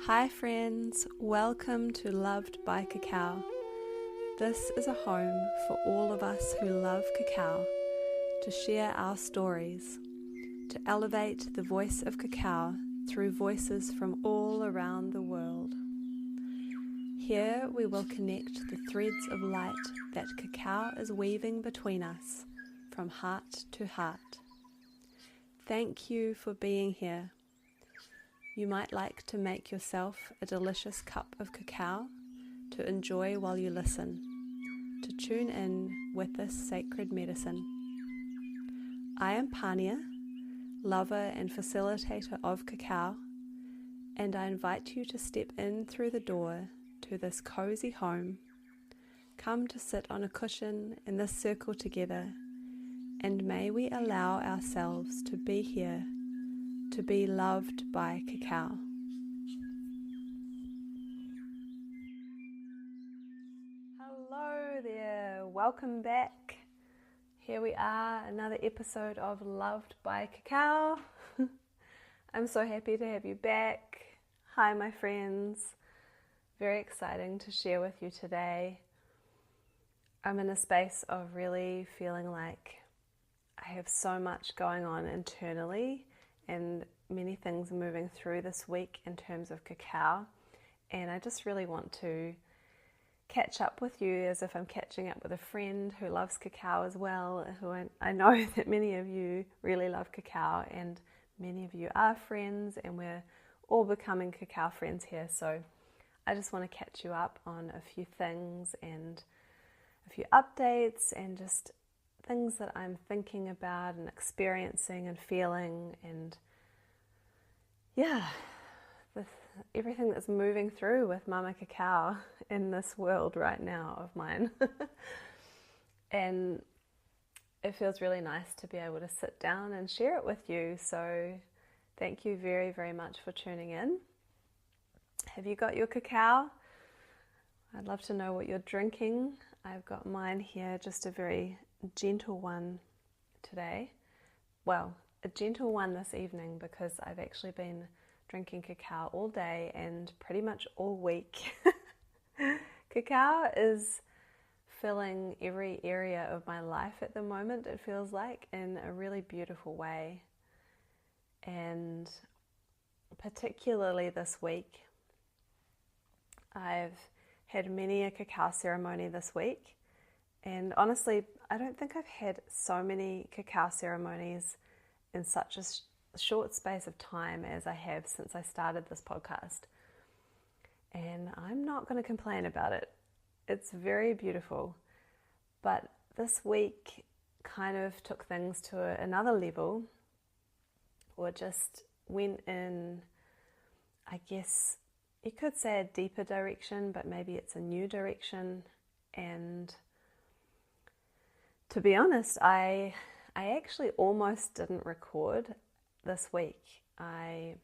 Hi friends, welcome to Loved by Cacao. This is a home for all of us who love cacao, to share our stories, to elevate the voice of cacao through voices from all around the world. Here we will connect the threads of light that cacao is weaving between us, from heart to heart. Thank you for being here. You might like to make yourself a delicious cup of cacao to enjoy while you listen, to tune in with this sacred medicine. I am Pania, lover and facilitator of cacao, and I invite you to step in through the door to this cozy home. Come to sit on a cushion in this circle together, and may we allow ourselves to be here, to be loved by cacao. Hello there, welcome back. Here we are, another episode of Loved by Cacao. I'm so happy to have you back. Hi my friends, very exciting to share with you today. I'm in a space of really feeling like I have so much going on internally and many things moving through this week in terms of cacao, and I just really want to catch up with you as if I'm catching up with a friend who loves cacao as well, who I know that many of you really love cacao and many of you are friends, and we're all becoming cacao friends here. So I just want to catch you up on a few things and a few updates and just things that I'm thinking about and experiencing and feeling, and everything that's moving through with Mama Cacao in this world right now of mine. And it feels really nice to be able to sit down and share it with you. So thank you very, very much for tuning in. Have you got your cacao? I'd love to know what you're drinking. I've got mine here, just a very gentle one today. Well, a gentle one this evening because I've actually been drinking cacao all day and pretty much all week. Cacao is filling every area of my life at the moment, it feels like, in a really beautiful way. And particularly this week, I've had many a cacao ceremony this week. And honestly, I don't think I've had so many cacao ceremonies in such a short space of time as I have since I started this podcast. And I'm not going to complain about it. It's very beautiful. But this week kind of took things to another level, or just went in, I guess you could say, a deeper direction, but maybe it's a new direction. And to be honest, I actually almost didn't record this week. I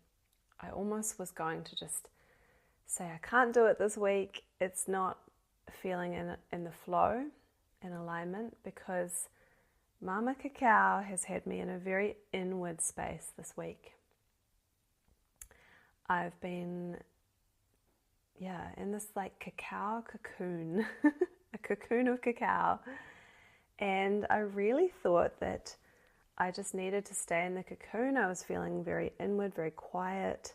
almost was going to just say I can't do it this week. It's not feeling in the flow, in alignment, because Mama Cacao has had me in a very inward space this week. I've been, in this like cacao cocoon, a cocoon of cacao. And I really thought that I just needed to stay in the cocoon. I was feeling very inward, very quiet.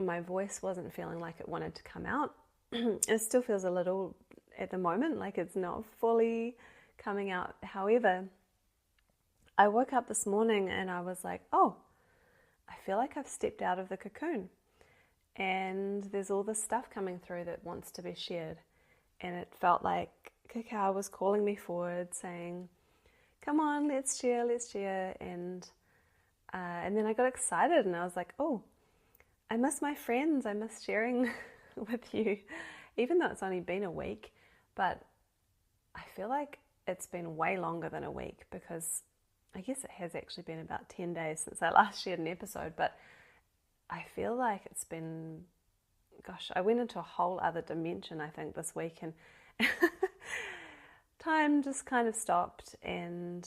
My voice wasn't feeling like it wanted to come out. It still feels a little at the moment like it's not fully coming out. However, I woke up this morning and I was like, oh, I feel like I've stepped out of the cocoon. And there's all this stuff coming through that wants to be shared. And it felt like cacao was calling me forward, saying, come on, let's share. And then I got excited and I was like, oh, I miss my friends. I miss sharing with you, even though it's only been a week. But I feel like it's been way longer than a week, because I guess it has actually been about 10 days since I last shared an episode. But I feel like it's been, I went into a whole other dimension, I think, this week, and time just kind of stopped, and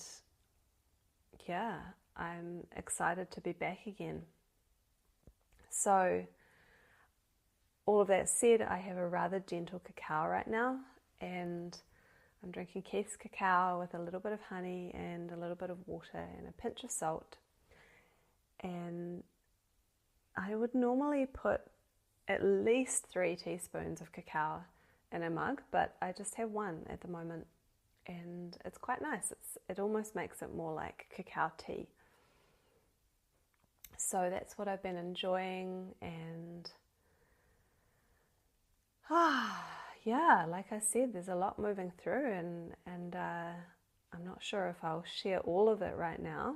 I'm excited to be back again. So all of that said, I have a rather gentle cacao right now, and I'm drinking Keith's cacao with a little bit of honey and a little bit of water and a pinch of salt. And I would normally put at least 3 teaspoons of cacao in a mug, but I just have 1 at the moment, and it's quite nice. It almost makes it more like cacao tea. So that's what I've been enjoying, and yeah, like I said, there's a lot moving through, and I'm not sure if I'll share all of it right now.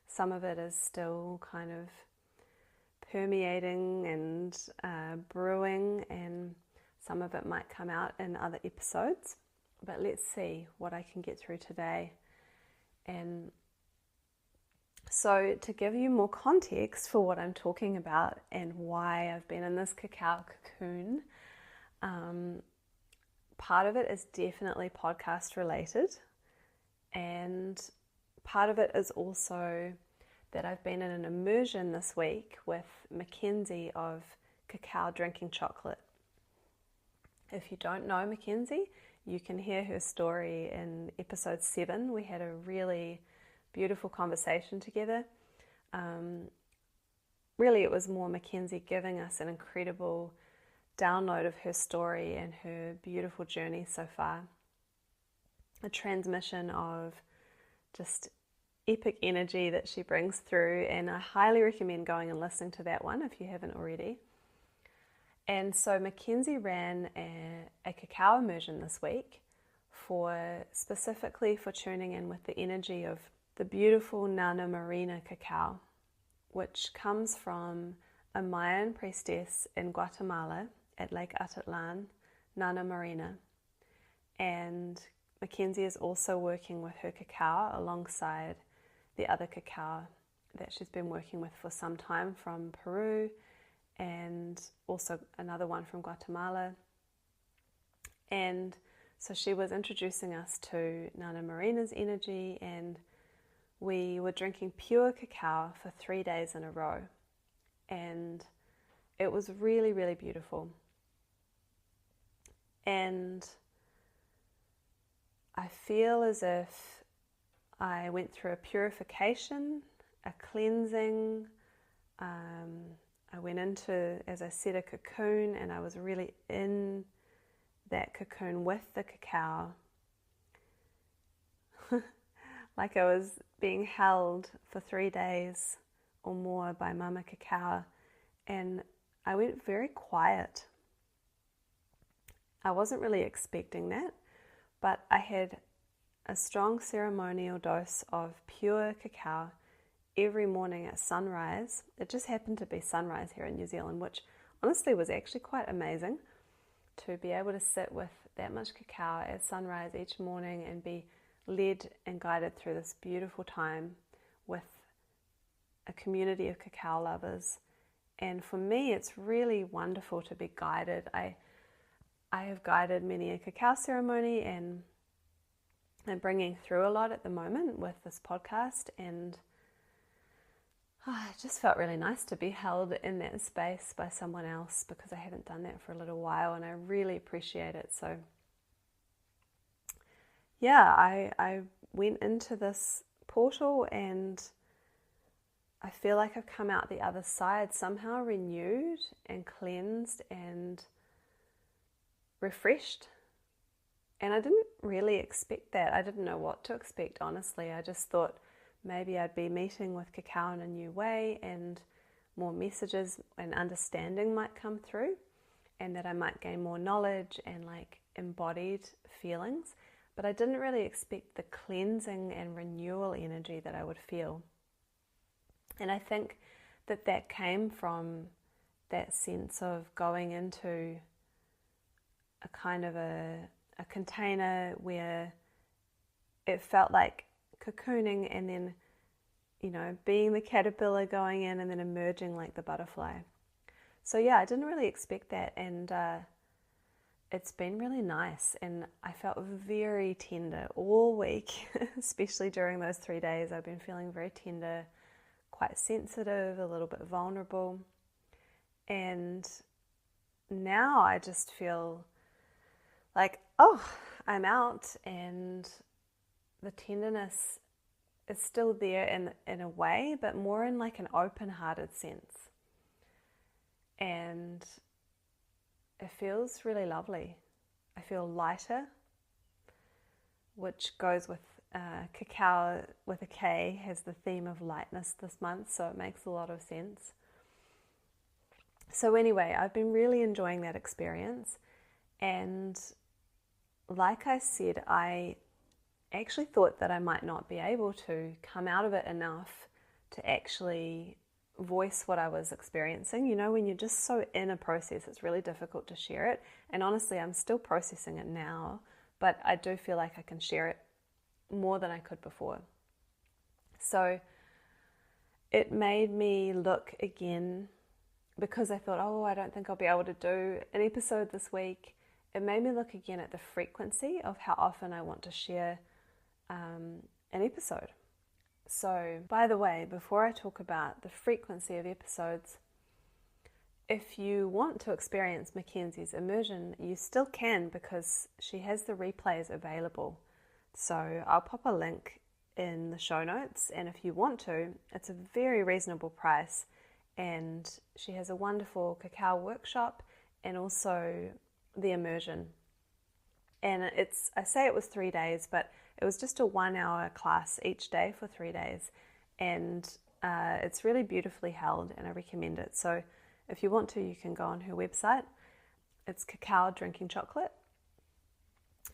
Some of it is still kind of permeating and brewing, and some of it might come out in other episodes, but let's see what I can get through today. And so to give you more context for what I'm talking about and why I've been in this cacao cocoon, part of it is definitely podcast related, and part of it is also that I've been in an immersion this week with Makenzie of Cacao Drinking Chocolate. If you don't know Makenzie, you can hear her story in episode 7. We had a really beautiful conversation together. Really, it was more Makenzie giving us an incredible download of her story and her beautiful journey so far. A transmission of just epic energy that she brings through, and I highly recommend going and listening to that one if you haven't already. And so Makenzie ran a cacao immersion this week specifically for tuning in with the energy of the beautiful Nana Marina cacao, which comes from a Mayan priestess in Guatemala at Lake Atitlan, Nana Marina. And Makenzie is also working with her cacao alongside the other cacao that she's been working with for some time from Peru, and also another one from Guatemala. And so she was introducing us to Nana Marina's energy, and we were drinking pure cacao for 3 days in a row. And it was really, really beautiful. And I feel as if I went through a purification, a cleansing. I went into, as I said, a cocoon, and I was really in that cocoon with the cacao. Like I was being held for 3 days or more by Mama Cacao, and I went very quiet. I wasn't really expecting that, but I had a strong ceremonial dose of pure cacao every morning at sunrise. It just happened to be sunrise here in New Zealand, which honestly was actually quite amazing to be able to sit with that much cacao at sunrise each morning and be led and guided through this beautiful time with a community of cacao lovers. And for me, it's really wonderful to be guided. I have guided many a cacao ceremony, and I'm bringing through a lot at the moment with this podcast, and it just felt really nice to be held in that space by someone else, because I haven't done that for a little while, and I really appreciate it. So yeah, I went into this portal, and I feel like I've come out the other side somehow renewed and cleansed and refreshed. And I didn't really expect that. I didn't know what to expect, honestly. I just thought maybe I'd be meeting with cacao in a new way, and more messages and understanding might come through, and that I might gain more knowledge and like embodied feelings. But I didn't really expect the cleansing and renewal energy that I would feel. And I think that came from that sense of going into a kind of a container where it felt like cocooning, and then, being the caterpillar going in and then emerging like the butterfly. So yeah, I didn't really expect that, and it's been really nice, and I felt very tender all week, especially during those 3 days. I've been feeling very tender, quite sensitive, a little bit vulnerable, and now I just feel like, oh, I'm out, and the tenderness is still there in a way, but more in like an open-hearted sense. And it feels really lovely. I feel lighter, which goes with cacao with a K, has the theme of lightness this month, so it makes a lot of sense. So anyway, I've been really enjoying that experience, and like I said, I actually thought that I might not be able to come out of it enough to actually voice what I was experiencing. You know, when you're just so in a process, it's really difficult to share it. And honestly, I'm still processing it now, but I do feel like I can share it more than I could before. So it made me look again, because I thought, oh, I don't think I'll be able to do an episode this week. It made me look again at the frequency of how often I want to share an episode. So, by the way, before I talk about the frequency of episodes, if you want to experience Makenzie's Immersion, you still can, because she has the replays available. So I'll pop a link in the show notes, and if you want to, it's a very reasonable price, and she has a wonderful cacao workshop and also the Immersion. And I say it was 3 days, but it was just a 1 hour class each day for 3 days, and it's really beautifully held, and I recommend it. So if you want to, you can go on her website. It's Cacao Drinking Chocolate,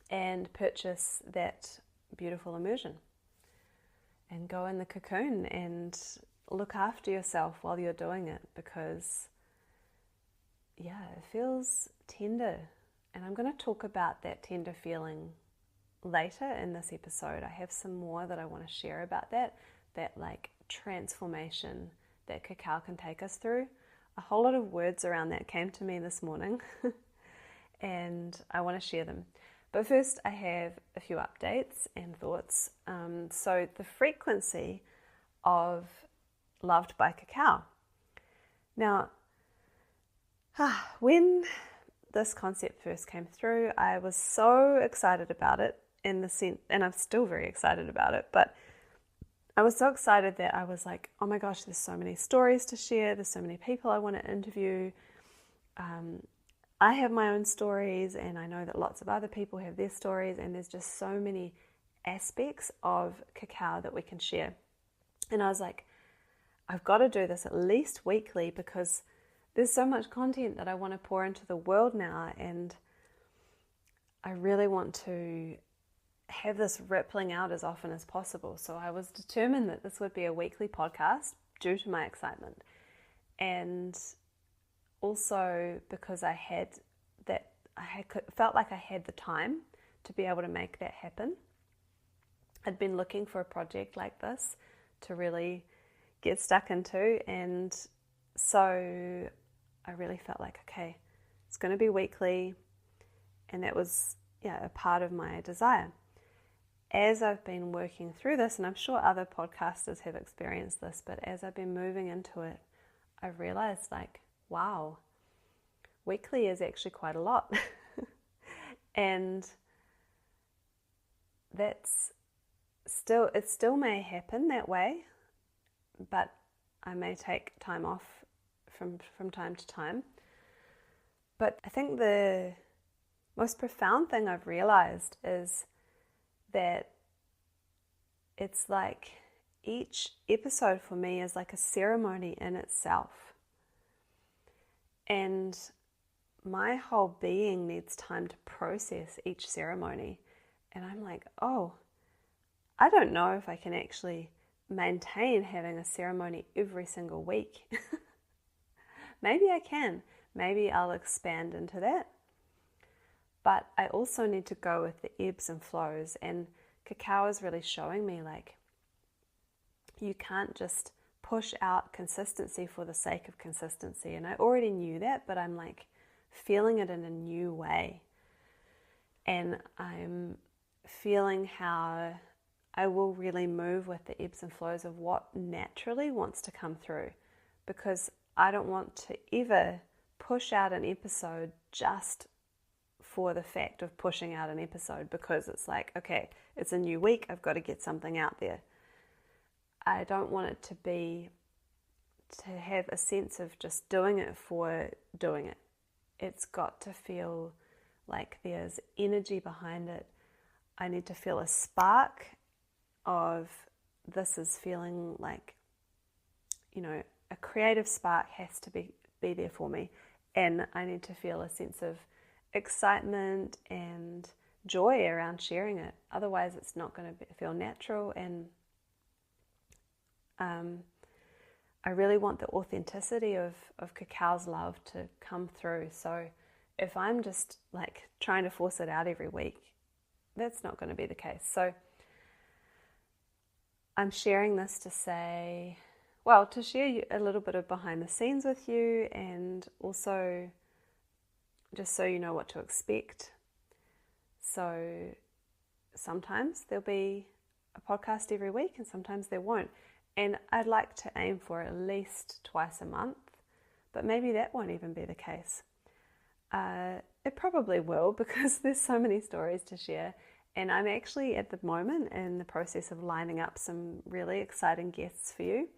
and purchase that beautiful immersion and go in the cocoon and look after yourself while you're doing it, because yeah, it feels tender. And I'm going to talk about that tender feeling later in this episode. I have some more that I want to share about that like transformation that cacao can take us through. A whole lot of words around that came to me this morning and I want to share them. But first, I have a few updates and thoughts. So the frequency of Loved by Cacao. Now, when this concept first came through, I was so excited about it in the sense, and I'm still very excited about it, but I was so excited that I was like, oh my gosh, there's so many stories to share, there's so many people I want to interview. I have my own stories, and I know that lots of other people have their stories, and there's just so many aspects of cacao that we can share. And I was like, I've got to do this at least weekly, because there's so much content that I want to pour into the world now, and I really want to have this rippling out as often as possible. So I was determined that this would be a weekly podcast due to my excitement, and also because felt like I had the time to be able to make that happen. I'd been looking for a project like this to really get stuck into, and so I really felt like, okay, it's going to be weekly, and that was a part of my desire. As I've been working through this, and I'm sure other podcasters have experienced this, but as I've been moving into it, I realized like, wow, weekly is actually quite a lot. And it still may happen that way, but I may take time off from time to time. But I think the most profound thing I've realized is that it's like each episode for me is like a ceremony in itself. And my whole being needs time to process each ceremony. And I'm like, oh, I don't know if I can actually maintain having a ceremony every single week. Maybe I can. Maybe I'll expand into that. But I also need to go with the ebbs and flows. And cacao is really showing me like you can't just push out consistency for the sake of consistency. And I already knew that, but I'm like feeling it in a new way. And I'm feeling how I will really move with the ebbs and flows of what naturally wants to come through, because I don't want to ever push out an episode just for the fact of pushing out an episode, because it's like, okay, it's a new week, I've got to get something out there. I don't want it to have a sense of just doing it for doing it. It's got to feel like there's energy behind it. I need to feel a spark of, this is feeling like, a creative spark has to be there for me. And I need to feel a sense of excitement and joy around sharing it. Otherwise, it's not going to feel natural. And I really want the authenticity of Cacao's love to come through. So if I'm just like trying to force it out every week, that's not going to be the case. So I'm sharing this to say, to share a little bit of behind the scenes with you, and also just so you know what to expect. So sometimes there'll be a podcast every week and sometimes there won't. And I'd like to aim for at least twice a month, but maybe that won't even be the case. It probably will, because there's so many stories to share. And I'm actually at the moment in the process of lining up some really exciting guests for you.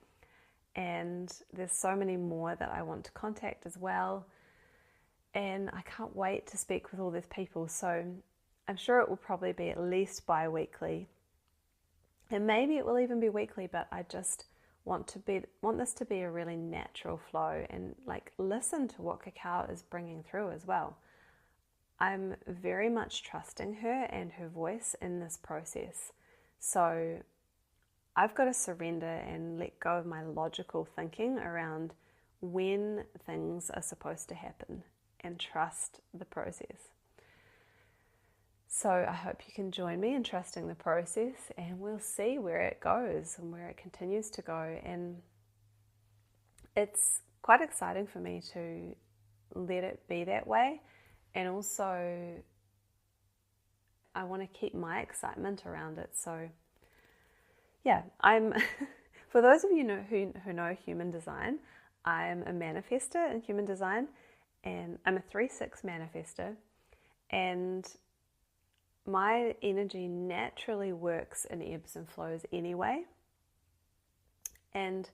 And there's so many more that I want to contact as well. And I can't wait to speak with all these people. So I'm sure it will probably be at least bi-weekly. And maybe it will even be weekly, but I just want this to be a really natural flow, and like listen to what Cacao is bringing through as well. I'm very much trusting her and her voice in this process. So I've got to surrender and let go of my logical thinking around when things are supposed to happen and trust the process. So I hope you can join me in trusting the process, and we'll see where it goes and where it continues to go. And it's quite exciting for me to let it be that way. And also I want to keep my excitement around it. So yeah, I'm for those of you who know human design, I'm a manifestor in human design, and I'm a 3/6 manifestor, and my energy naturally works in ebbs and flows anyway. And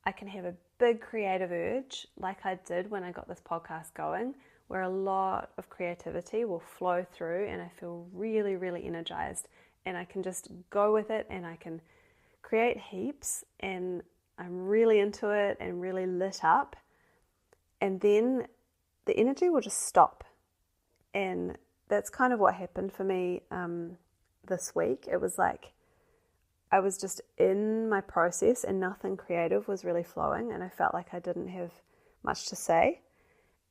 I can have a big creative urge, like I did when I got this podcast going, where a lot of creativity will flow through and I feel really, really energized, and I can just go with it and I can create heaps, and I'm really into it and really lit up. And then the energy will just stop. And that's kind of what happened for me this week. It was like I was just in my process and nothing creative was really flowing, and I felt like I didn't have much to say.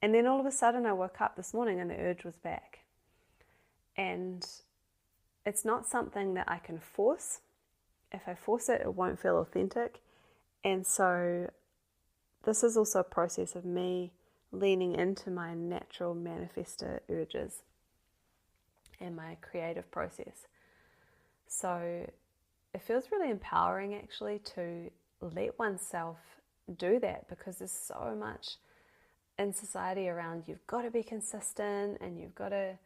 And then all of a sudden I woke up this morning and the urge was back. And it's not something that I can force. If I force it, it won't feel authentic. And so this is also a process of me leaning into my natural manifestor urges and my creative process. So it feels really empowering actually to let oneself do that, because there's so much in society around you've got to be consistent and you've got to,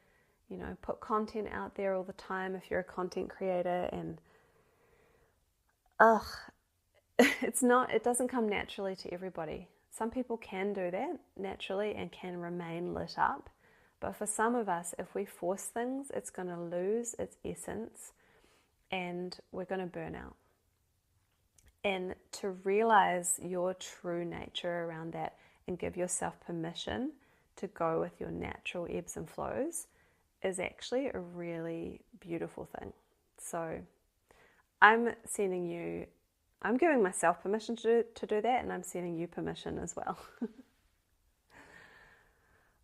put content out there all the time if you're a content creator, and it doesn't come naturally to everybody. Some people can do that naturally and can remain lit up. But for some of us, if we force things, it's going to lose its essence and we're going to burn out. And to realize your true nature around that and give yourself permission to go with your natural ebbs and flows is actually a really beautiful thing. So I'm giving myself permission to do that, and I'm sending you permission as well.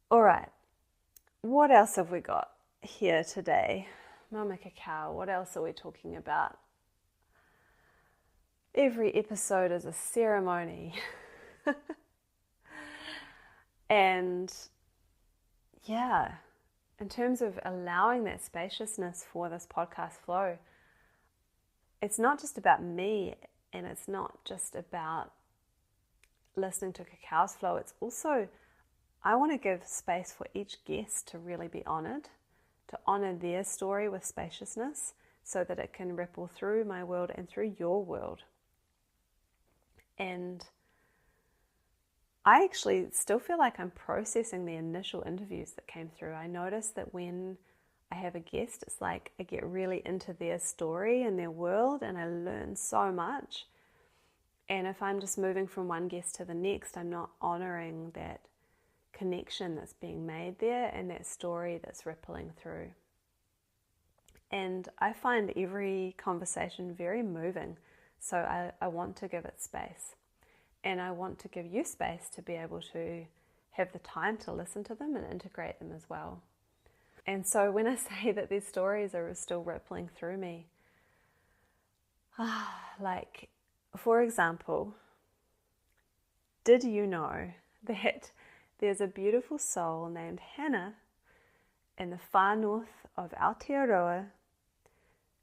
All right. What else have we got here today? Mama Cacao, what else are we talking about? Every episode is a ceremony. And yeah, in terms of allowing that spaciousness for this podcast flow, it's not just about me, and it's not just about listening to Cacao's flow. It's also, I want to give space for each guest to really be honoured, to honour their story with spaciousness so that it can ripple through my world and through your world. And I actually still feel like I'm processing the initial interviews that came through. I notice that when I have a guest, it's like I get really into their story and their world and I learn so much. And if I'm just moving from one guest to the next, I'm not honouring that connection that's being made there and that story that's rippling through. And I find every conversation very moving, so I want to give it space. And I want to give you space to be able to have the time to listen to them and integrate them as well. And so when I say that these stories are still rippling through me, like, for example, did you know that there's a beautiful soul named Hannah in the far north of Aotearoa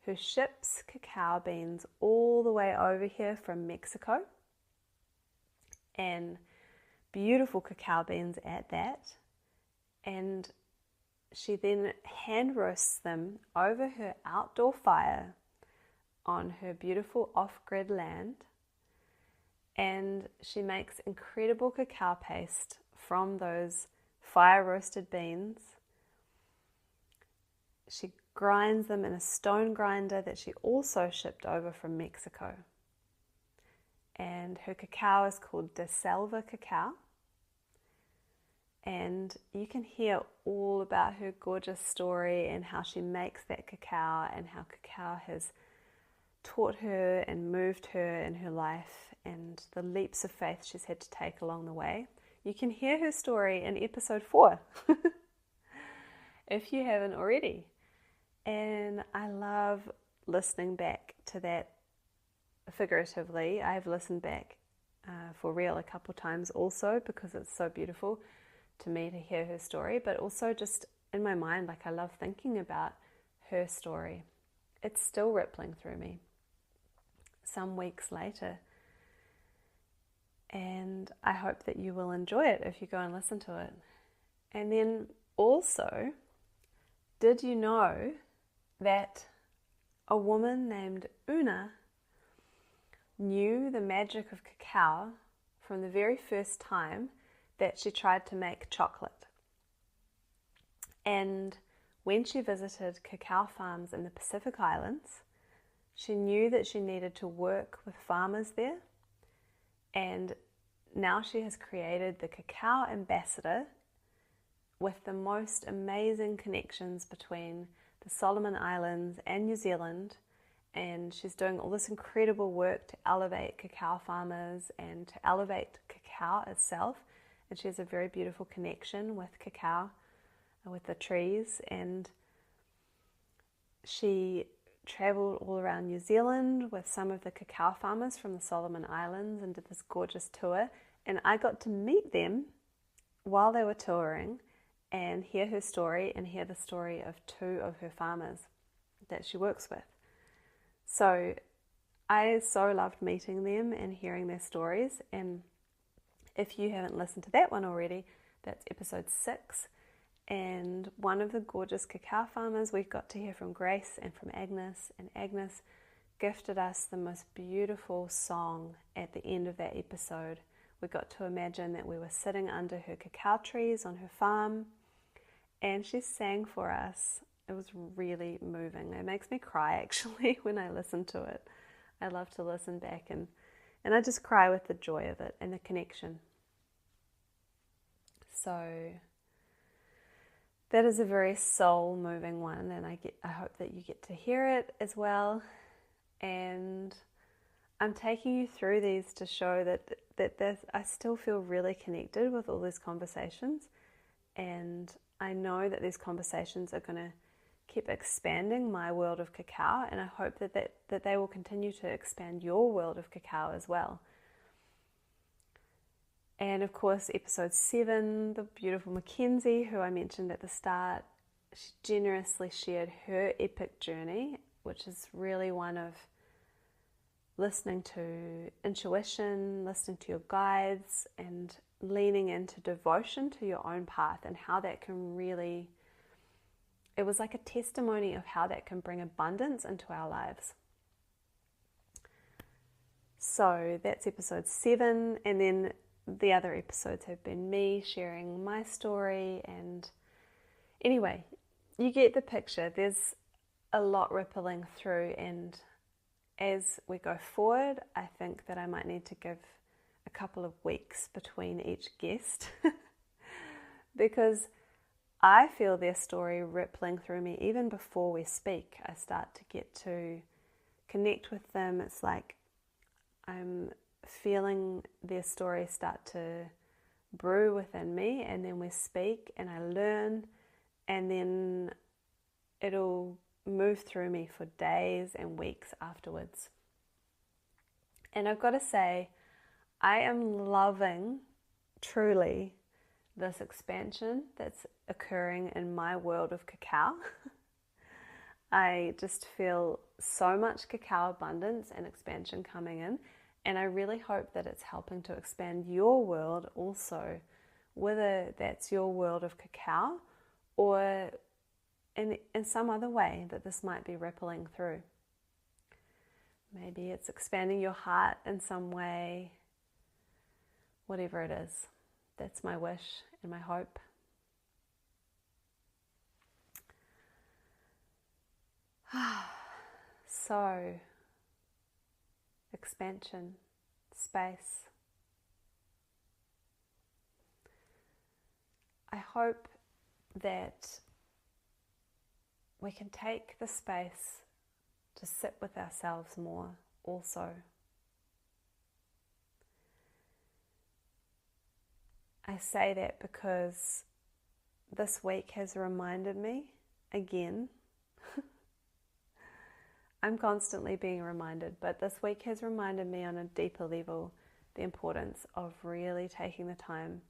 who ships cacao beans all the way over here from Mexico, and beautiful cacao beans at that, and she then hand roasts them over her outdoor fire on her beautiful off-grid land, and she makes incredible cacao paste from those fire roasted beans. She grinds them in a stone grinder that she also shipped over from Mexico. And her cacao is called De Selva Cacao. And you can hear all about her gorgeous story and how she makes that cacao and how cacao has taught her and moved her in her life and the leaps of faith she's had to take along the way. You can hear her story in episode 4 if you haven't already. And I love listening back to that figuratively. I've listened back for real a couple times also because it's so beautiful to me to hear her story, but also just in my mind, like I love thinking about her story. It's still rippling through me some weeks later. And I hope that you will enjoy it if you go and listen to it. And then also, did you know that a woman named Una knew the magic of cacao from the very first time that she tried to make chocolate? And when she visited cacao farms in the Pacific Islands, she knew that she needed to work with farmers there. And now she has created the Cacao Ambassador with the most amazing connections between the Solomon Islands and New Zealand. And she's doing all this incredible work to elevate cacao farmers and to elevate cacao itself. And she has a very beautiful connection with cacao, with the trees. And she traveled all around New Zealand with some of the cacao farmers from the Solomon Islands and did this gorgeous tour. And I got to meet them while they were touring and hear her story and hear the story of 2 of her farmers that she works with. So I so loved meeting them and hearing their stories. And if you haven't listened to that one already, that's episode 6. And one of the gorgeous cacao farmers, we got to hear from Grace and from Agnes. And Agnes gifted us the most beautiful song at the end of that episode. We got to imagine that we were sitting under her cacao trees on her farm. And she sang for us. It was really moving. It makes me cry actually when I listen to it. I love to listen back and I just cry with the joy of it and the connection. So that is a very soul-moving one, and I hope that you get to hear it as well. And I'm taking you through these to show that I still feel really connected with all these conversations, and I know that these conversations are going to keep expanding my world of cacao, and I hope that they will continue to expand your world of cacao as well. And of course, episode 7, the beautiful Makenzie, who I mentioned at the start, she generously shared her epic journey, which is really one of listening to intuition, listening to your guides, and leaning into devotion to your own path and how that can really, it was like a testimony of how that can bring abundance into our lives. So that's episode 7, and then the other episodes have been me sharing my story. And anyway, you get the picture. There's a lot rippling through, and as we go forward, I think that I might need to give a couple of weeks between each guest because I feel their story rippling through me even before we speak. I start to get to connect with them. It's like I'm feeling their story start to brew within me, and then we speak and I learn, and then it'll move through me for days and weeks afterwards. And I've got to say, I am loving truly this expansion that's occurring in my world of cacao. I just feel so much cacao abundance and expansion coming in, and I really hope that it's helping to expand your world also, whether that's your world of cacao or in some other way that this might be rippling through. Maybe it's expanding your heart in some way. Whatever it is, that's my wish and my hope. So, expansion, space. I hope that we can take the space to sit with ourselves more also. I say that because this week has reminded me again. I'm constantly being reminded, but this week has reminded me on a deeper level the importance of really taking the time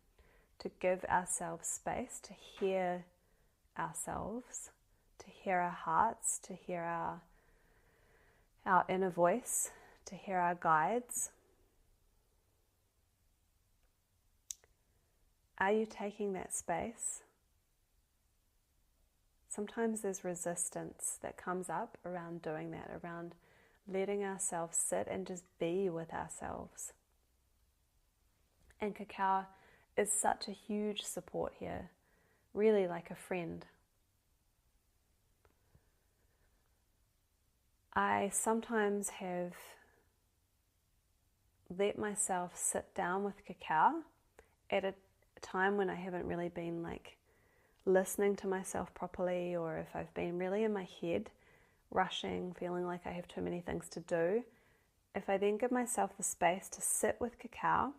to give ourselves space to hear ourselves, to hear our hearts, to hear our inner voice, to hear our guides. Are you taking that space? Sometimes there's resistance that comes up around doing that, around letting ourselves sit and just be with ourselves. And cacao is such a huge support here, really like a friend. I sometimes have let myself sit down with cacao at a time when I haven't really been like listening to myself properly, or if I've been really in my head, rushing, feeling like I have too many things to do. If I then give myself the space to sit with cacao,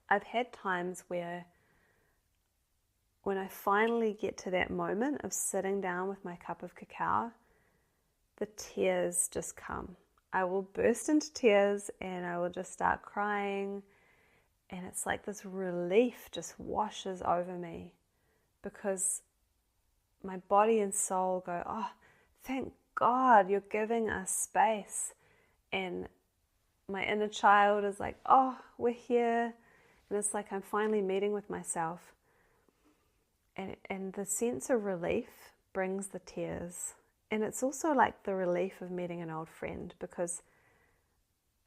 I've had times where when I finally get to that moment of sitting down with my cup of cacao, the tears just come. I will burst into tears and I will just start crying. And it's like this relief just washes over me because my body and soul go, oh, thank God you're giving us space. And my inner child is like, oh, we're here. And it's like I'm finally meeting with myself. And the sense of relief brings the tears. And it's also like the relief of meeting an old friend, because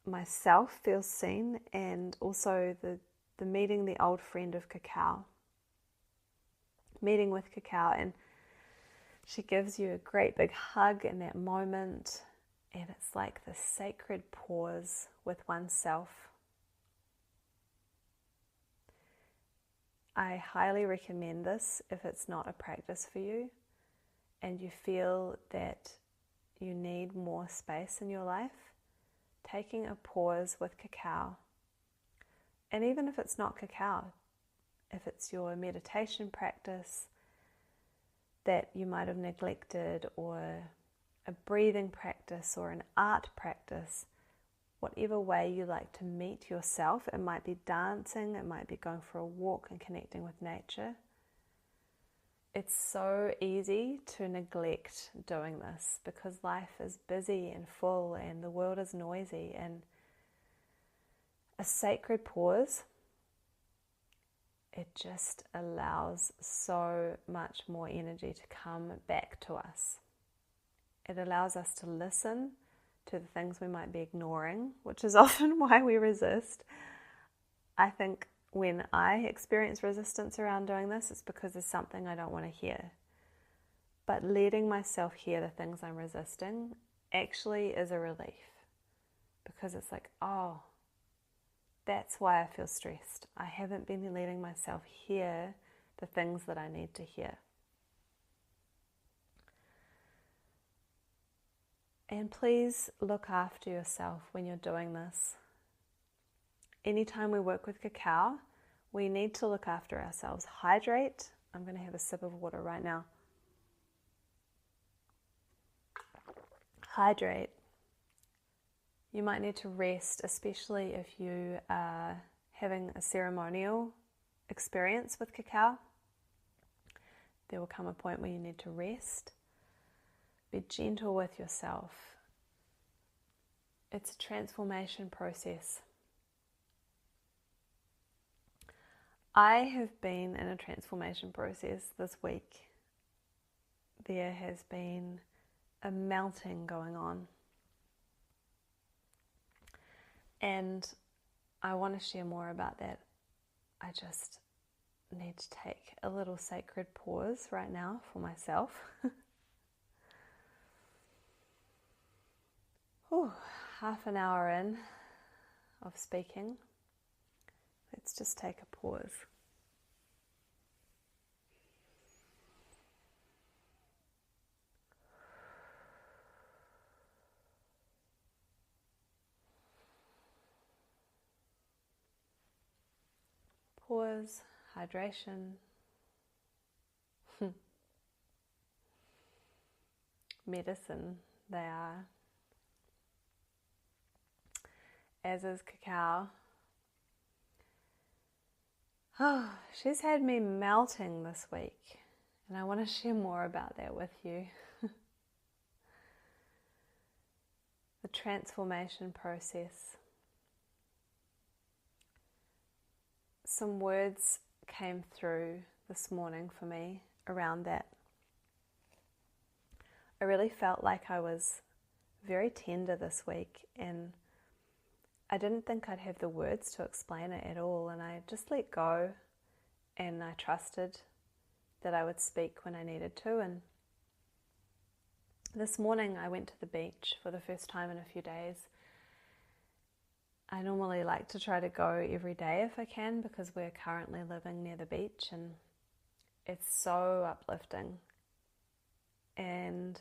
myself feels seen, and also the meeting the old friend of cacao. Meeting with cacao, and she gives you a great big hug in that moment, and it's like this sacred pause with oneself. I highly recommend this if it's not a practice for you and you feel that you need more space in your life. Taking a pause with cacao. And even if it's not cacao, if it's your meditation practice that you might have neglected, or a breathing practice, or an art practice, whatever way you like to meet yourself, it might be dancing, it might be going for a walk and connecting with nature. It's so easy to neglect doing this because life is busy and full and the world is noisy, and a sacred pause it just allows so much more energy to come back to us. It allows us to listen to the things we might be ignoring, which is often why we resist. I think when I experience resistance around doing this, it's because there's something I don't want to hear. But letting myself hear the things I'm resisting actually is a relief, because it's like, oh, that's why I feel stressed. I haven't been letting myself hear the things that I need to hear. And please look after yourself when you're doing this. Anytime we work with cacao, we need to look after ourselves. Hydrate. I'm going to have a sip of water right now. Hydrate. You might need to rest, especially if you are having a ceremonial experience with cacao. There will come a point where you need to rest. Be gentle with yourself. It's a transformation process. I have been in a transformation process this week. There has been a melting going on. And I want to share more about that. I just need to take a little sacred pause right now for myself. Half an hour in of speaking. Let's just take a pause. Pause, hydration, medicine, they are. As is cacao. Oh, she's had me melting this week, and I want to share more about that with you. The transformation process. Some words came through this morning for me around that. I really felt like I was very tender this week, and I didn't think I'd have the words to explain it at all, and I just let go, and I trusted that I would speak when I needed to. And this morning I went to the beach for the first time in a few days. I normally like to try to go every day if I can, because we're currently living near the beach and it's so uplifting. And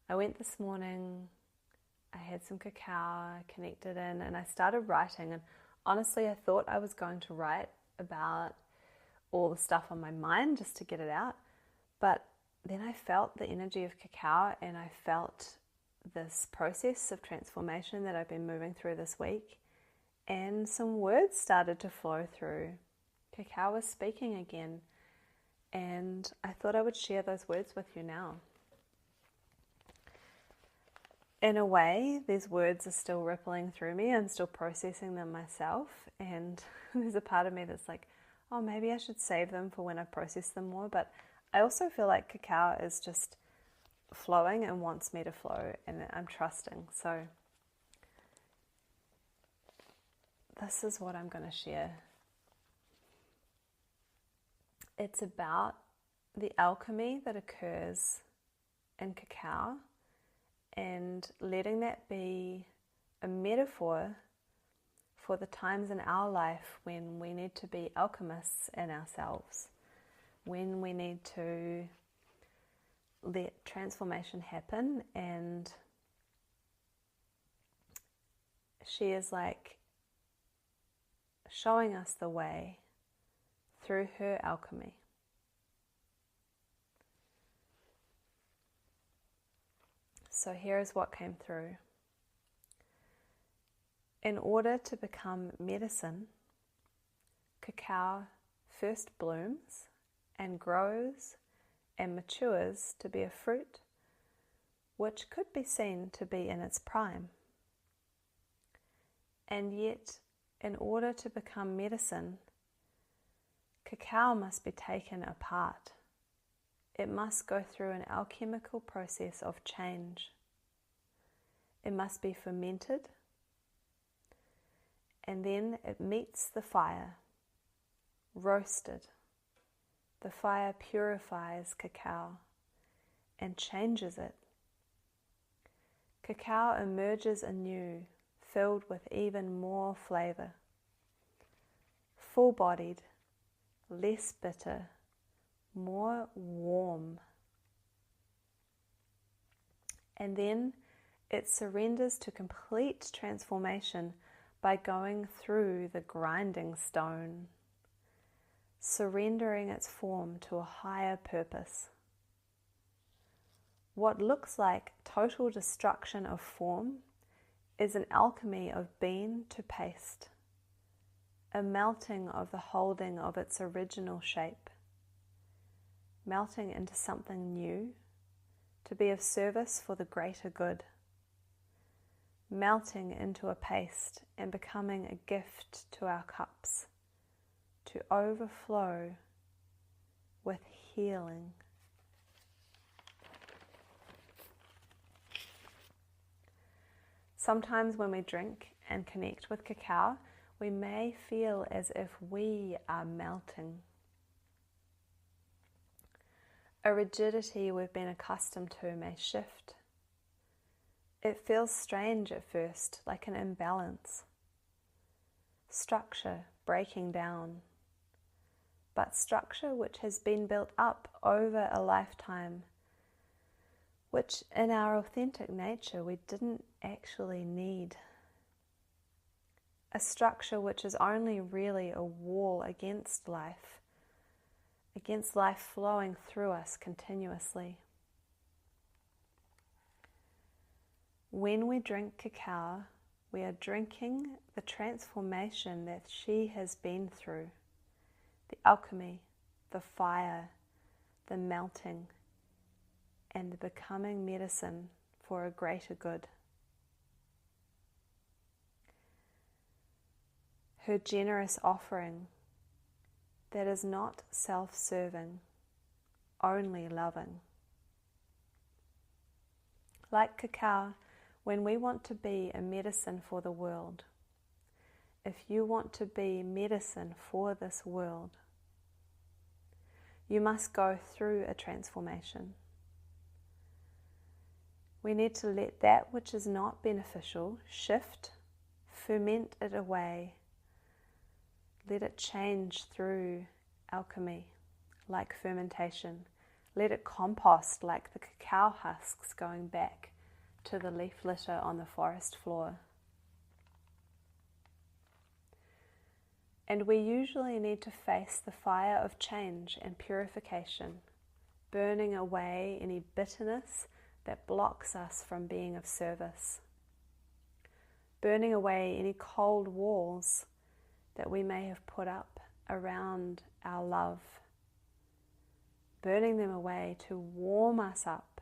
I went this morning, I had some cacao, I connected in, and I started writing. And honestly, I thought I was going to write about all the stuff on my mind just to get it out. But then I felt the energy of cacao, and I felt this process of transformation that I've been moving through this week. And some words started to flow through. Cacao was speaking again. And I thought I would share those words with you now. In a way, these words are still rippling through me. I'm still processing them myself. And there's a part of me that's like, oh, maybe I should save them for when I process them more. But I also feel like cacao is just flowing and wants me to flow. And I'm trusting. So this is what I'm going to share. It's about the alchemy that occurs in cacao, and letting that be a metaphor for the times in our life when we need to be alchemists in ourselves, when we need to let transformation happen. And she is like showing us the way through her alchemy. So here is what came through. In order to become medicine, cacao first blooms and grows and matures to be a fruit which could be seen to be in its prime. And yet, in order to become medicine, Cacao must be taken apart. It must go through an alchemical process of change. It must be fermented, and then it meets the fire, roasted. The fire purifies cacao and changes it. Cacao emerges anew, filled with even more flavor, full-bodied, less bitter, more warm. And then it surrenders to complete transformation by going through the grinding stone, surrendering its form to a higher purpose. What looks like total destruction of form is an alchemy of bean to paste, a melting of the holding of its original shape, melting into something new to be of service for the greater good, melting into a paste and becoming a gift to our cups, to overflow with healing. Sometimes when we drink and connect with cacao, we may feel as if we are melting. A rigidity we've been accustomed to may shift. It feels strange at first, like an imbalance. Structure breaking down. But structure which has been built up over a lifetime, which in our authentic nature we didn't actually need. A structure which is only really a wall against life flowing through us continuously. When we drink cacao, we are drinking the transformation that she has been through, the alchemy, the fire, the melting, and the becoming medicine for a greater good. Her generous offering that is not self-serving, only loving. Like cacao, when we want to be a medicine for the world, if you want to be medicine for this world, you must go through a transformation. We need to let that which is not beneficial shift, ferment it away. Let it change through alchemy, like fermentation. Let it compost like the cacao husks going back to the leaf litter on the forest floor. And we usually need to face the fire of change and purification, burning away any bitterness that blocks us from being of service, burning away any cold walls that we may have put up around our love, burning them away to warm us up.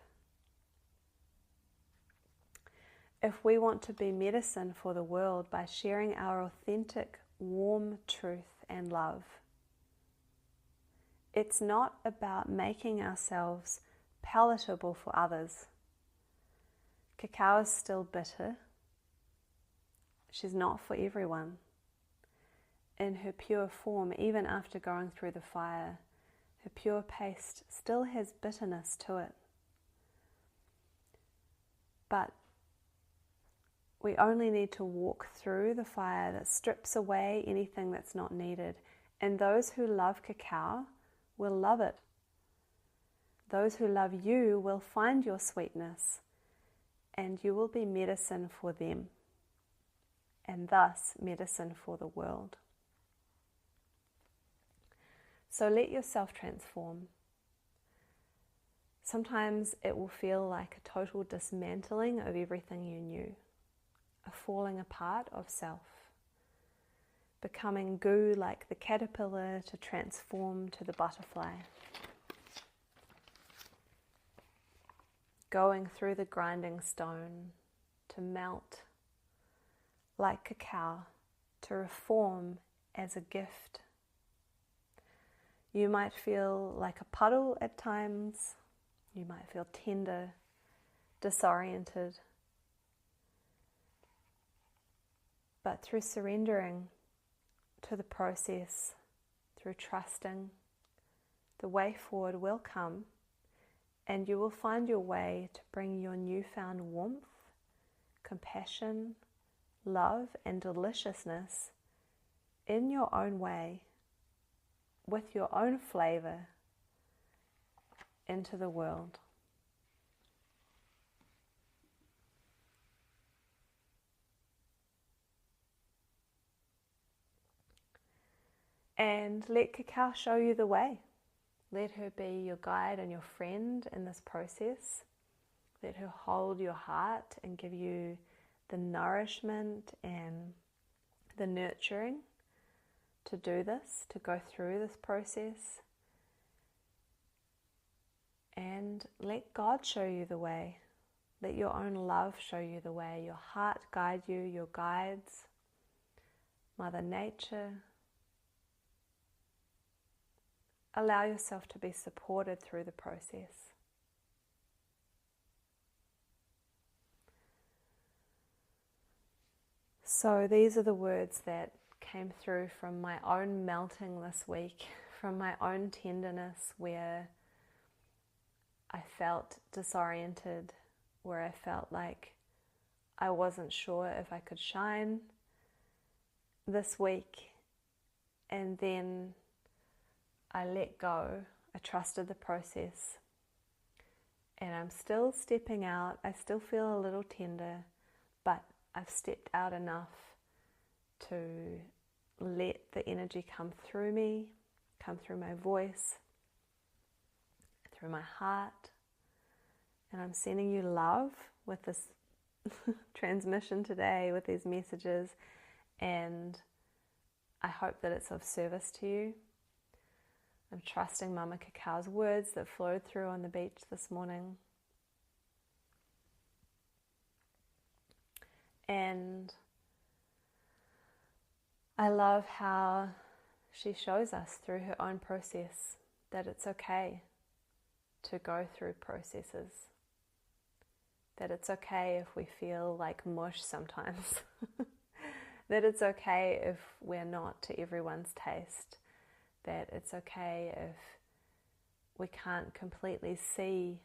If we want to be medicine for the world by sharing our authentic, warm truth and love, it's not about making ourselves palatable for others. Cacao is still bitter. She's not for everyone. In her pure form, even after going through the fire, her pure paste still has bitterness to it. But we only need to walk through the fire that strips away anything that's not needed. And those who love cacao will love it. Those who love you will find your sweetness, and you will be medicine for them, and thus medicine for the world. So let yourself transform. Sometimes it will feel like a total dismantling of everything you knew, a falling apart of self, becoming goo like the caterpillar to transform to the butterfly, going through the grinding stone to melt like cacao, to reform as a gift. You might feel like a puddle at times. You might feel tender, disoriented. But through surrendering to the process, through trusting, the way forward will come, and you will find your way to bring your newfound warmth, compassion, love, and deliciousness in your own way, with your own flavor, into the world. And let Cacao show you the way. Let her be your guide and your friend in this process. Let her hold your heart and give you the nourishment and the nurturing to do this, to go through this process. And let God show you the way. Let your own love show you the way. Your heart guide you, your guides, Mother Nature. Allow yourself to be supported through the process. So these are the words that came through from my own melting this week, from my own tenderness, where I felt disoriented, where I felt like I wasn't sure if I could shine this week. And then I let go. I trusted the process. And I'm still stepping out. I still feel a little tender, but I've stepped out enough to let the energy come through me, come through my voice, through my heart. And I'm sending you love with this transmission today, with these messages. And I hope that it's of service to you. I'm trusting Mama Cacao's words that flowed through on the beach this morning. And I love how she shows us through her own process that it's okay to go through processes. That it's okay if we feel like mush sometimes. That it's okay if we're not to everyone's taste. That it's okay if we can't completely see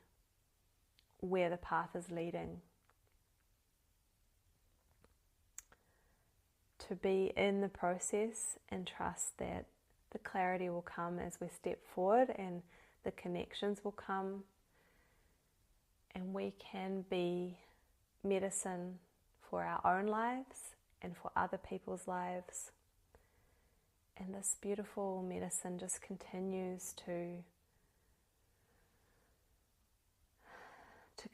where the path is leading. To be in the process and trust that the clarity will come as we step forward, and the connections will come, and we can be medicine for our own lives and for other people's lives. And this beautiful medicine just continues to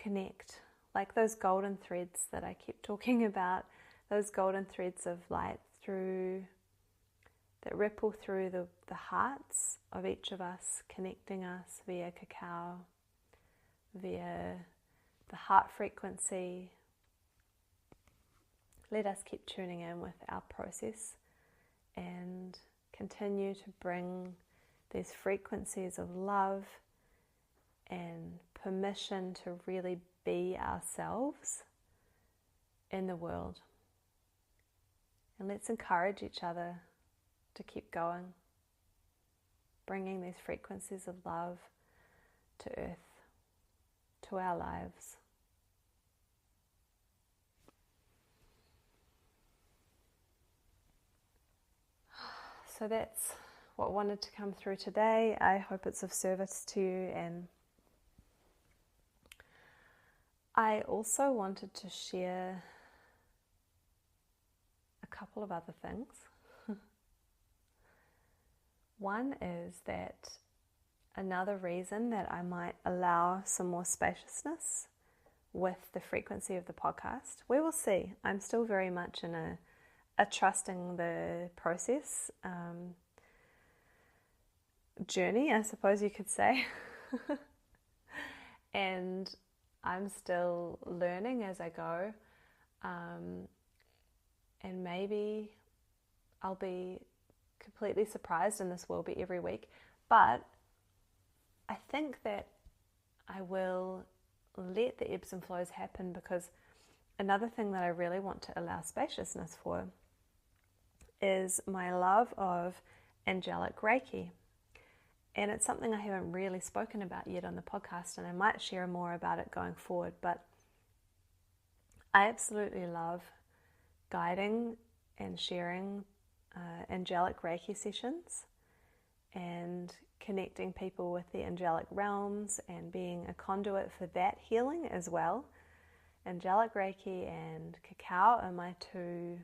connect, like those golden threads that I keep talking about, those golden threads of light that ripple through the hearts of each of us, connecting us via cacao, via the heart frequency. Let us keep tuning in with our process and continue to bring these frequencies of love and permission to really be ourselves in the world. And let's encourage each other to keep going, bringing these frequencies of love to earth, to our lives. So that's what wanted to come through today. I hope it's of service to you, and I also wanted to share a couple of other things. One is that another reason that I might allow some more spaciousness with the frequency of the podcast, we will see. I'm still very much in a trusting the process journey, I suppose you could say. And I'm still learning as I go, and maybe I'll be completely surprised, and this will be every week, But I think that I will let the ebbs and flows happen, because another thing that I really want to allow spaciousness for is my love of angelic Reiki. And it's something I haven't really spoken about yet on the podcast, and I might share more about it going forward. But I absolutely love guiding and sharing angelic Reiki sessions and connecting people with the angelic realms and being a conduit for that healing as well. Angelic Reiki and cacao are my two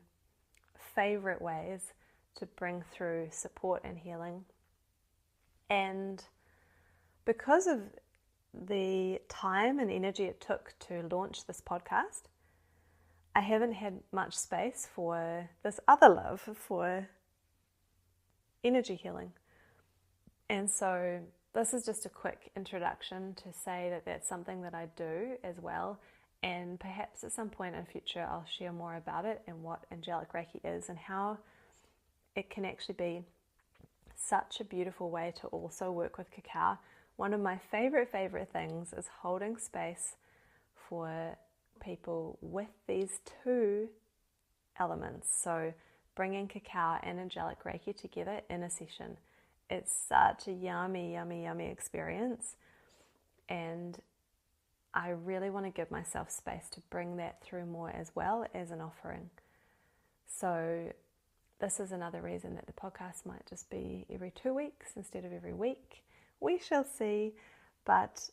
favorite ways to bring through support and healing. And because of the time and energy it took to launch this podcast, I haven't had much space for this other love for energy healing. And so this is just a quick introduction to say that that's something that I do as well. And perhaps at some point in the future, I'll share more about it and what angelic Reiki is and how it can actually be such a beautiful way to also work with cacao. One of my favorite things is holding space for people with these two elements. So bringing cacao and angelic Reiki together in a session. It's such a yummy experience, and I really want to give myself space to bring that through more as well as an offering. So this is another reason that the podcast might just be every 2 weeks instead of every week. We shall see, but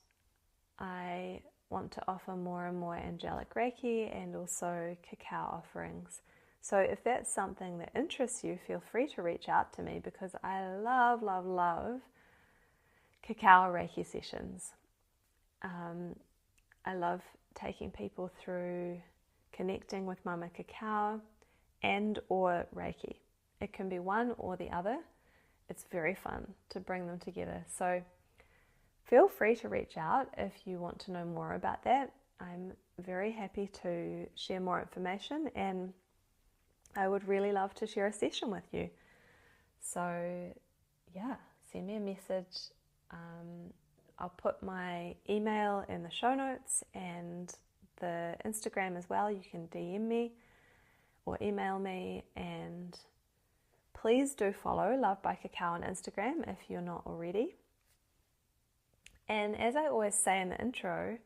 I want to offer more and more angelic Reiki and also cacao offerings. So if that's something that interests you, feel free to reach out to me, because I love cacao Reiki sessions. I love taking people through connecting with Mama Cacao and or Reiki. It can be one or the other. It's very fun to bring them together. So feel free to reach out if you want to know more about that. I'm very happy to share more information, and I would really love to share a session with you. So yeah, send me a message. I'll put my email in the show notes and the Instagram as well. You can DM me or email me, and please do follow Loved by Cacao on Instagram if you're not already. And as I always say in the intro,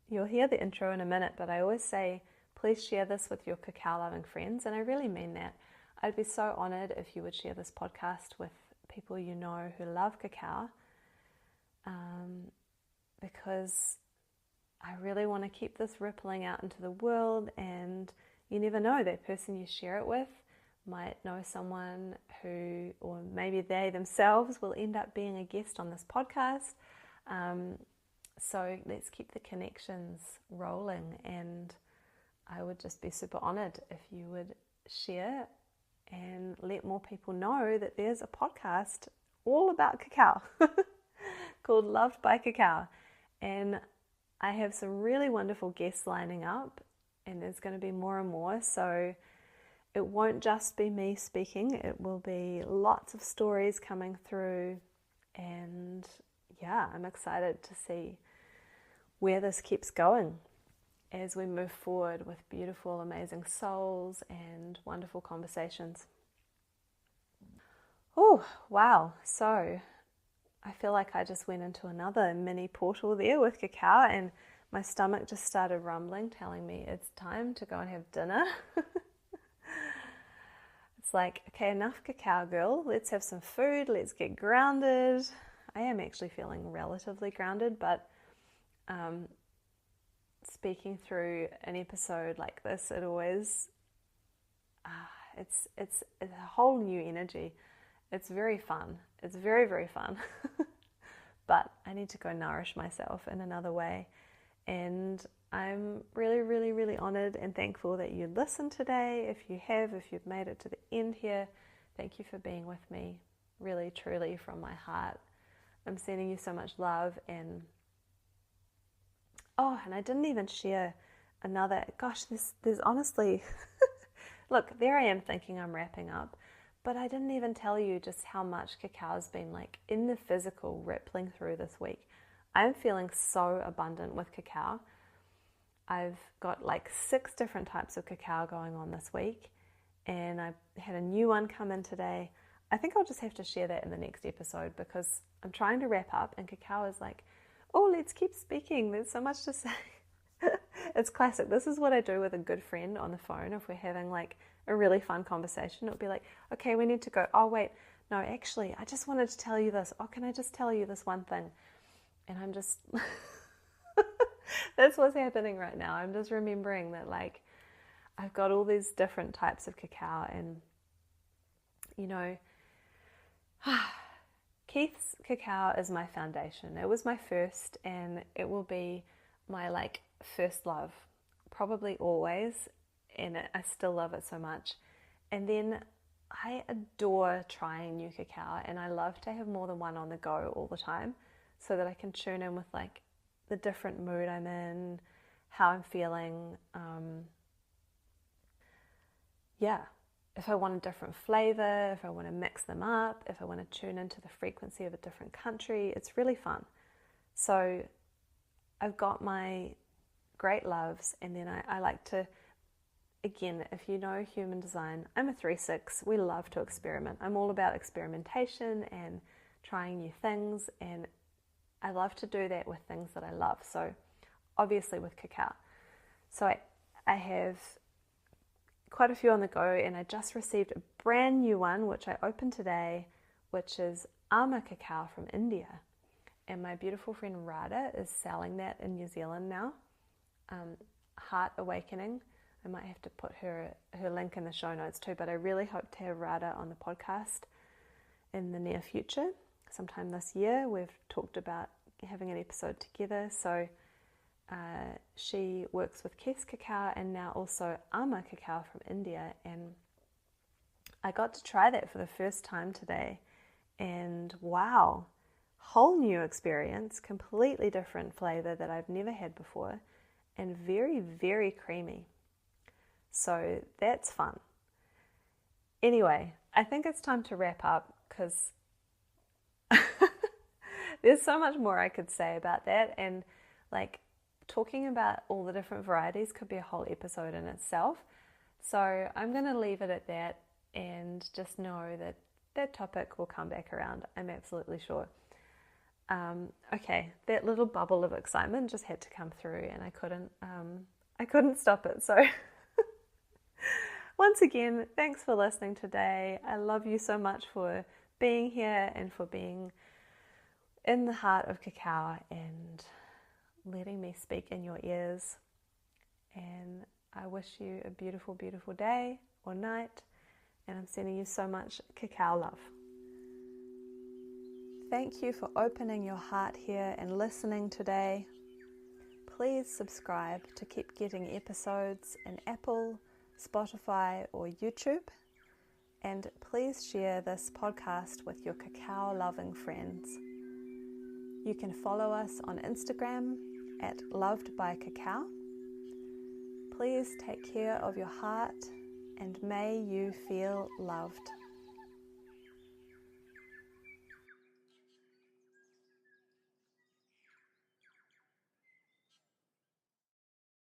you'll hear the intro in a minute, but I always say, please share this with your cacao-loving friends, and I really mean that. I'd be so honoured if you would share this podcast with people you know who love cacao, because I really want to keep this rippling out into the world, and you never know, that person you share it with might know someone who, or maybe they themselves will end up being a guest on this podcast. So let's keep the connections rolling, and I would just be super honoured if you would share and let more people know that there's a podcast all about cacao called Loved by Cacao. And I have some really wonderful guests lining up, and there's going to be more and more. So it won't just be me speaking, it will be lots of stories coming through. And yeah, I'm excited to see where this keeps going as we move forward with beautiful, amazing souls and wonderful conversations. Oh, wow. So I feel like I just went into another mini portal there with cacao, and my stomach just started rumbling, telling me it's time to go and have dinner. It's like, okay, enough cacao, girl. Let's have some food. Let's get grounded. I am actually feeling relatively grounded, but speaking through an episode like this, it always, it's a whole new energy. It's very fun. It's very, very fun. But I need to go nourish myself in another way. And I'm really, really, really honoured and thankful that you listened today. If you've made it to the end here, thank you for being with me. Really, truly, from my heart. I'm sending you so much love. And I didn't even share another, there's honestly, look, there I am thinking I'm wrapping up, But I didn't even tell you just how much cacao has been like in the physical rippling through this week. I'm feeling so abundant with cacao. I've got like 6 different types of cacao going on this week, and I had a new one come in today. I think I'll just have to share that in the next episode because I'm trying to wrap up, and cacao is like, oh, let's keep speaking. There's so much to say. It's classic. This is what I do with a good friend on the phone. If we're having like a really fun conversation, it'll be like, okay, we need to go. Oh, wait, no, actually, I just wanted to tell you this. Oh, can I just tell you this one thing? And I'm just, that's what's happening right now. I'm just remembering that like I've got all these different types of cacao, and you know, Keith's cacao is my foundation. It was my first, and it will be my like first love, probably always, and I still love it so much. And then I adore trying new cacao, and I love to have more than one on the go all the time so that I can tune in with like the different mood I'm in, how I'm feeling. If I want a different flavor, if I want to mix them up, if I want to tune into the frequency of a different country, it's really fun. So I've got my great loves, and then I like to, again, if you know human design, I'm a 3/6. We love to experiment. I'm all about experimentation and trying new things, and I love to do that with things that I love. So obviously with cacao. So I have quite a few on the go, and I just received a brand new one, which I opened today, which is Mama Cacao from India. And my beautiful friend Radha is selling that in New Zealand now. Heart Awakening. I might have to put her link in the show notes too, but I really hope to have Radha on the podcast in the near future. Sometime this year. We've talked about having an episode together. So she works with Keith's Cacao and now also Mama Cacao from India, and I got to try that for the first time today, and wow, whole new experience, completely different flavor that I've never had before, and very, very creamy. So that's fun. Anyway, I think it's time to wrap up because there's so much more I could say about that, and like talking about all the different varieties could be a whole episode in itself. So I'm going to leave it at that and just know that that topic will come back around. I'm absolutely sure. Okay, that little bubble of excitement just had to come through, and I couldn't stop it. So once again, thanks for listening today. I love you so much for being here and for being in the heart of cacao and letting me speak in your ears. And I wish you a beautiful, beautiful day or night, and I'm sending you so much cacao love. Thank you for opening your heart here and listening today. Please subscribe to keep getting episodes in Apple, Spotify, or YouTube. And please share this podcast with your cacao loving friends. You can follow us on Instagram at Loved by Cacao. Please take care of your heart, and may you feel loved.